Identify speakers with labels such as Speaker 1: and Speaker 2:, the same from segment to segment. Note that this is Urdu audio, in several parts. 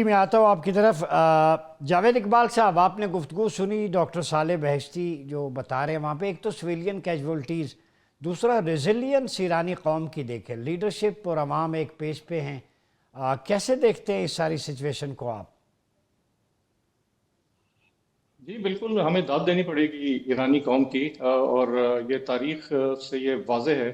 Speaker 1: جی میں آتا ہوں آپ کی طرف۔ جاوید اقبال صاحب، آپ نے گفتگو سنی ڈاکٹر صالح بہشتی جو بتا رہے ہیں وہاں پہ، ایک تو سویلین کیجولٹیز، دوسرا ریزیلینس ایرانی قوم کی دیکھیں، لیڈرشپ اور عوام ایک پیج پہ ہیں۔ کیسے دیکھتے ہیں اس ساری سچویشن کو آپ؟
Speaker 2: جی بالکل، ہمیں داد دینی پڑے گی ایرانی قوم کی، اور یہ تاریخ سے یہ واضح ہے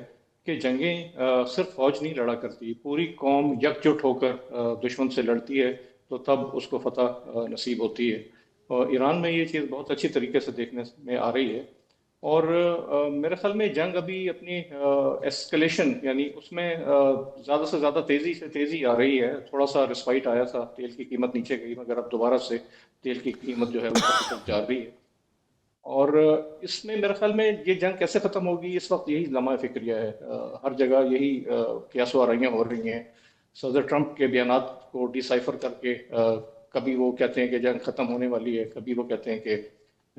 Speaker 2: کہ جنگیں صرف فوج نہیں لڑا کرتی، پوری قوم یکجٹ ہو کر دشمن سے لڑتی ہے تو تب اس کو فتح نصیب ہوتی ہے۔ اور ایران میں یہ چیز بہت اچھی طریقے سے دیکھنے میں آ رہی ہے، اور میرے خیال میں جنگ ابھی اپنی ایسکلیشن، یعنی اس میں زیادہ سے زیادہ تیزی سے تیزی آ رہی ہے۔ تھوڑا سا رسپائٹ آیا تھا، تیل کی قیمت نیچے گئی، مگر اب دوبارہ سے تیل کی قیمت جو ہے اوپر کی طرف جا رہی ہے۔ اور اس میں میرے خیال میں یہ جنگ کیسے ختم ہوگی، اس وقت یہی لمحہ فکریہ ہے۔ ہر جگہ یہی قیاس و آرائیاں ہو رہی ہیں۔ صدر ٹرمپ کے بیانات کو ڈی سائفر کر کے کبھی وہ کہتے ہیں کہ جنگ ختم ہونے والی ہے، کبھی وہ کہتے ہیں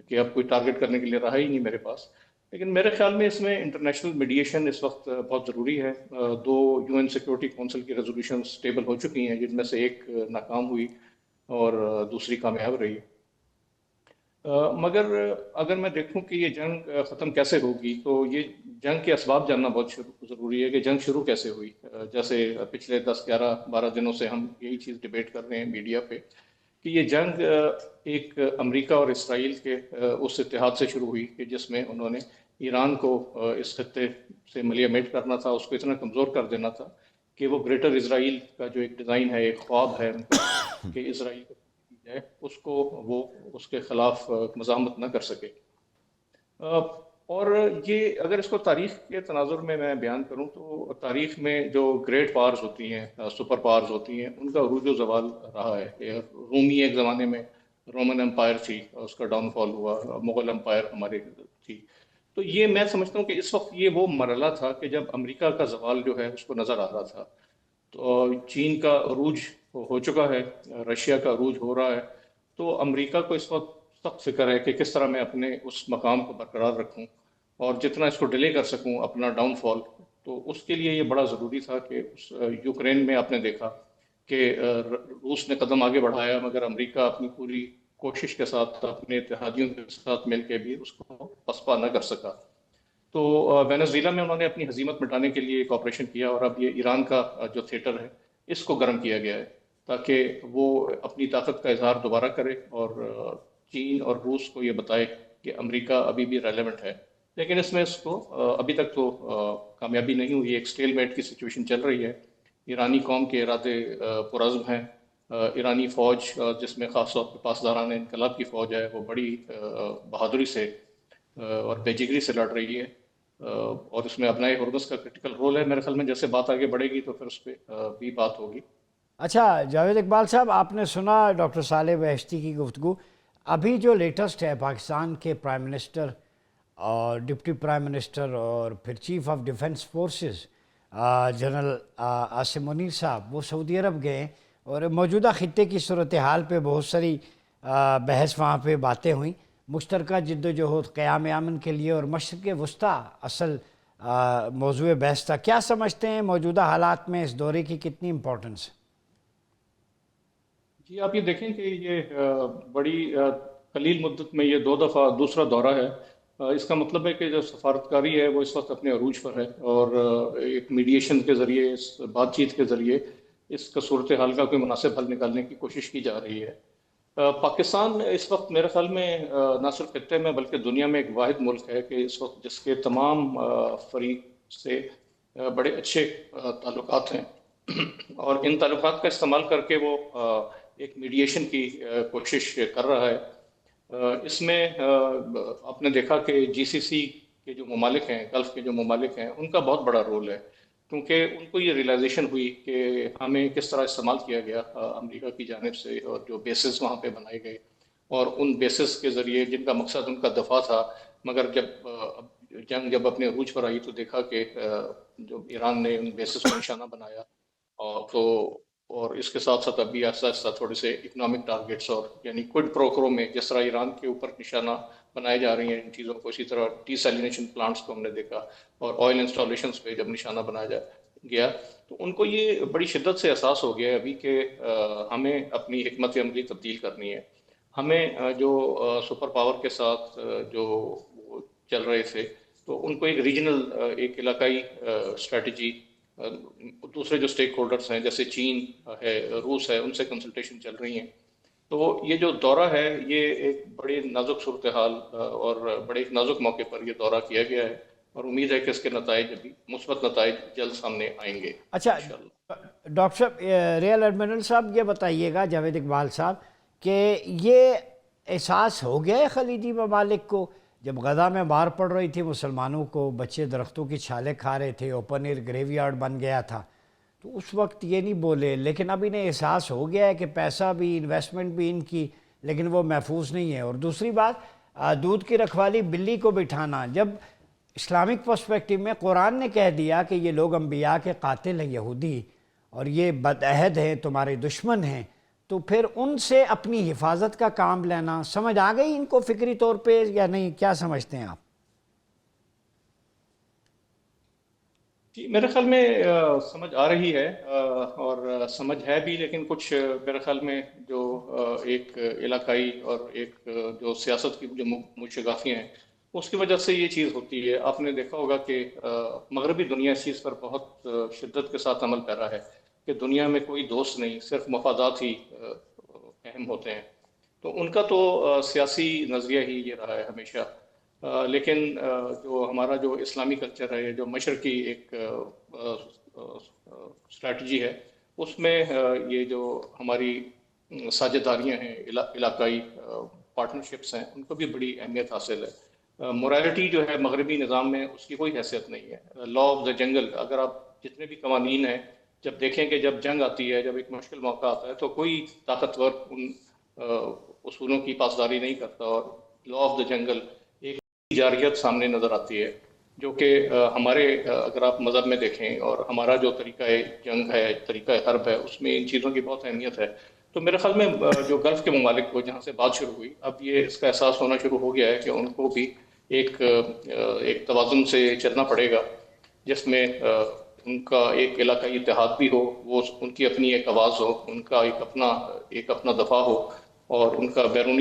Speaker 2: کہ اب کوئی ٹارگٹ کرنے کے لیے رہا ہی نہیں میرے پاس۔ لیکن میرے خیال میں اس میں انٹرنیشنل میڈیشن اس وقت بہت ضروری ہے۔ دو یو این سیکورٹی کونسل کی ریزولوشن سٹیبل ہو چکی ہیں، جن میں سے ایک ناکام ہوئی اور دوسری کامیاب رہی۔ مگر اگر میں دیکھوں کہ یہ جنگ ختم کیسے ہوگی، تو یہ جنگ کے اسباب جاننا بہت ضروری ہے کہ جنگ شروع کیسے ہوئی۔ جیسے پچھلے 10 11 12 دنوں سے ہم یہی چیز ڈیبیٹ کر رہے ہیں میڈیا پہ کہ یہ جنگ ایک امریکہ اور اسرائیل کے اس اتحاد سے شروع ہوئی کہ جس میں انہوں نے ایران کو اس خطے سے ملیمیٹ کرنا تھا، اس کو اتنا کمزور کر دینا تھا کہ وہ گریٹر اسرائیل کا جو ایک ڈیزائن ہے، ایک خواب ہے ان کا کہ اسرائیل کو ہے، اس کو وہ اس کے خلاف مزاحمت نہ کر سکے۔ اور یہ اگر اس کو تاریخ کے تناظر میں بیان کروں تو تاریخ میں جو گریٹ پاورز ہوتی ہیں، سپر پاورز ہوتی ہیں، ان کا عروج و زوال رہا ہے۔ رومی ایک زمانے میں رومن امپائر تھی، اس کا ڈاؤن فال ہوا، مغل امپائر ہماری تھی۔ تو یہ میں سمجھتا ہوں کہ اس وقت یہ وہ مرحلہ تھا کہ جب امریکہ کا زوال جو ہے اس کو نظر آ رہا تھا۔ تو چین کا عروج ہو چکا ہے، رشیا کا عروج ہو رہا ہے، تو امریکہ کو اس وقت سخت فکر ہے کہ کس طرح میں اپنے اس مقام کو برقرار رکھوں اور جتنا اس کو ڈیلے کر سکوں اپنا ڈاؤن فال۔ تو اس کے لیے یہ بڑا ضروری تھا کہ یوکرین میں آپ نے دیکھا کہ روس نے قدم آگے بڑھایا، مگر امریکہ اپنی پوری کوشش کے ساتھ اپنے اتحادیوں کے ساتھ مل کے بھی اس کو پسپا نہ کر سکا۔ تو وینزویلا میں انہوں نے اپنی ہزیمت مٹانے کے لیے ایک آپریشن کیا، اور اب یہ ایران کا جو تھیٹر ہے اس کو گرم کیا گیا ہے تاکہ وہ اپنی طاقت کا اظہار دوبارہ کرے اور چین اور روس کو یہ بتائے کہ امریکہ ابھی بھی ریلیونٹ ہے۔ لیکن اس میں اس کو ابھی تک تو کامیابی نہیں ہوئی، ایک سٹیل میٹ کی سچویشن چل رہی ہے۔ ایرانی قوم کے ارادے پرعزم ہیں۔ ایرانی فوج، جس میں خاص طور پہ پاسداران انقلاب کی فوج ہے، وہ بڑی بہادری سے اور بے جگری سے لڑ رہی ہے، اور اس میں ابنائے ہرمز کا کرٹیکل رول ہے۔ میرے خیال میں جیسے بات آگے بڑھے گی تو پھر اس پہ بھی بات ہوگی۔
Speaker 1: اچھا جاوید اقبال صاحب، آپ نے سنا ڈاکٹر صالح بہشتی کی گفتگو۔ ابھی جو لیٹسٹ ہے، پاکستان کے پرائم منسٹر اور ڈپٹی پرائم منسٹر اور پھر chief of defence forces general Asim Munir صاحب، وہ سعودی عرب گئے اور موجودہ خطے کی صورتحال پہ بہت ساری بحث وہاں پہ باتیں ہوئیں۔ مشترکہ جد و جہد قیام امن کے لیے اور مشرق وسطیٰ اصل موضوع بحث تھا۔ کیا سمجھتے ہیں موجودہ حالات میں اس دورے کی کتنی امپورٹنس ہے؟
Speaker 2: جی آپ یہ دیکھیں کہ یہ بڑی قلیل مدت میں یہ 2 دفعہ دوسرا دورہ ہے۔ اس کا مطلب ہے کہ جو سفارتکاری ہے وہ اس وقت اپنے عروج پر ہے، اور ایک میڈیشن کے ذریعے، اس بات چیت کے ذریعے اس کا صورتحال کا کوئی مناسب حل نکالنے کی کوشش کی جا رہی ہے۔ پاکستان اس وقت میرے خیال میں نہ صرف خطے میں بلکہ دنیا میں ایک واحد ملک ہے کہ اس وقت جس کے تمام فریق سے بڑے اچھے تعلقات ہیں، اور ان تعلقات کا استعمال کر کے وہ ایک میڈیشن کی کوشش کر رہا ہے۔ اس میں آپ نے دیکھا کہ جی سی سی کے جو ممالک ہیں، گلف کے جو ممالک ہیں، ان کا بہت بڑا رول ہے، کیونکہ ان کو یہ ریئلائزیشن ہوئی کہ ہمیں کس طرح استعمال کیا گیا امریکہ کی جانب سے، اور جو بیسز وہاں پہ بنائے گئے اور ان بیسز کے ذریعے جن کا مقصد ان کا دفاع تھا، مگر جب اپنے عروج پر آئی تو دیکھا کہ جو ایران نے ان بیسز کو نشانہ بنایا، اور اس کے ساتھ ساتھ ابھی آہستہ آہستہ تھوڑے سے اکنامک ٹارگیٹس، اور یعنی کوئڈ پروکرو میں جس طرح ایران کے اوپر نشانہ بنائے جا رہی ہیں ان چیزوں کو، اسی طرح ڈی سیلینیشن پلانٹس کو ہم نے دیکھا، اور آئل انسٹالیشنز پہ جب نشانہ بنایا جائے، گیا، تو ان کو یہ بڑی شدت سے احساس ہو گیا ہے ابھی کہ ہمیں اپنی حکمت عملی تبدیل کرنی ہے. ہمیں جو سپر پاور کے ساتھ جو وہ چل رہے تھے، تو ان کو ایک ریجنل، ایک علاقائی اسٹریٹجی، دوسرے جو اسٹیک ہولڈرز ہیں جیسے چین ہے، روس ہے، ان سے کنسلٹیشن چل رہی ہیں. تو یہ جو دورہ ہے یہ ایک بڑی نازک صورتحال اور بڑے ایک نازک موقع پر یہ دورہ کیا گیا ہے، اور امید ہے کہ اس کے نتائج بھی مثبت نتائج جلد سامنے آئیں گے
Speaker 1: اچھا
Speaker 2: انشاءاللہ.
Speaker 1: ڈاکٹر صاحب، ریئل ایڈمرل صاحب یہ بتائیے گا، جاوید اقبال صاحب، کہ یہ احساس ہو گیا ہے خلیجی ممالک کو؟ جب غزہ میں مار پڑ رہی تھی مسلمانوں کو، بچے درختوں کی چھالیں کھا رہے تھے، اوپن ایئر گریو یارڈ بن گیا تھا، تو اس وقت یہ نہیں بولے، لیکن اب انہیں احساس ہو گیا ہے کہ پیسہ بھی، انویسٹمنٹ بھی ان کی، لیکن وہ محفوظ نہیں ہے. اور دوسری بات، دودھ کی رکھوالی بلی کو بٹھانا، جب اسلامک پرسپیکٹو میں قرآن نے کہہ دیا کہ یہ لوگ انبیاء کے قاتل ہیں یہودی، اور یہ بدعہد ہیں، تمہارے دشمن ہیں، تو پھر ان سے اپنی حفاظت کا کام لینا، سمجھ آ گئی ان کو فکری طور پہ یا نہیں؟ کیا سمجھتے ہیں آپ؟
Speaker 2: جی، میرے خیال میں سمجھ آ رہی ہے، اور سمجھ ہے بھی، لیکن کچھ میرے خیال میں جو ایک علاقائی اور ایک جو سیاست کی جو مشگافیاں ہیں، اس کی وجہ سے یہ چیز ہوتی ہے. آپ نے دیکھا ہوگا کہ مغربی دنیا اس چیز پر بہت شدت کے ساتھ عمل پیرا ہے کہ دنیا میں کوئی دوست نہیں، صرف مفادات ہی اہم ہوتے ہیں. تو ان کا تو سیاسی نظریہ ہی یہ رہا ہے ہمیشہ. لیکن جو ہمارا جو اسلامی کلچر ہے، جو مشرقی ایک اسٹریٹجی ہے، اس میں یہ جو ہماری ساجھیداریاں ہیں، علاقائی پارٹنرشپس ہیں، ان کو بھی بڑی اہمیت حاصل ہے. مورالٹی جو ہے مغربی نظام میں اس کی کوئی حیثیت نہیں ہے. لا آف دا جنگل، اگر آپ جتنے بھی قوانین ہیں جب دیکھیں کہ جب جنگ آتی ہے، جب ایک مشکل موقع آتا ہے، تو کوئی طاقتور ان اصولوں کی پاسداری نہیں کرتا. اور لا آف دا جنگل ایک جارحیت سامنے نظر آتی ہے، جو کہ ہمارے اگر آپ مذہب میں دیکھیں اور ہمارا جو طریقہ جنگ ہے، طریقہ حرب ہے، اس میں ان چیزوں کی بہت اہمیت ہے. تو میرے خیال میں جو گلف کے ممالک کو، جہاں سے بات شروع ہوئی، اب یہ اس کا احساس ہونا شروع ہو گیا ہے کہ ان کو بھی ایک توازن سے چلنا پڑے گا، جس میں ان کا ایک علاقائی اتحاد بھی ہو، وہ ان کی اپنی ایک آواز ہو، ان کا ایک اپنا دفاع ہو، اور ان کا بیرونی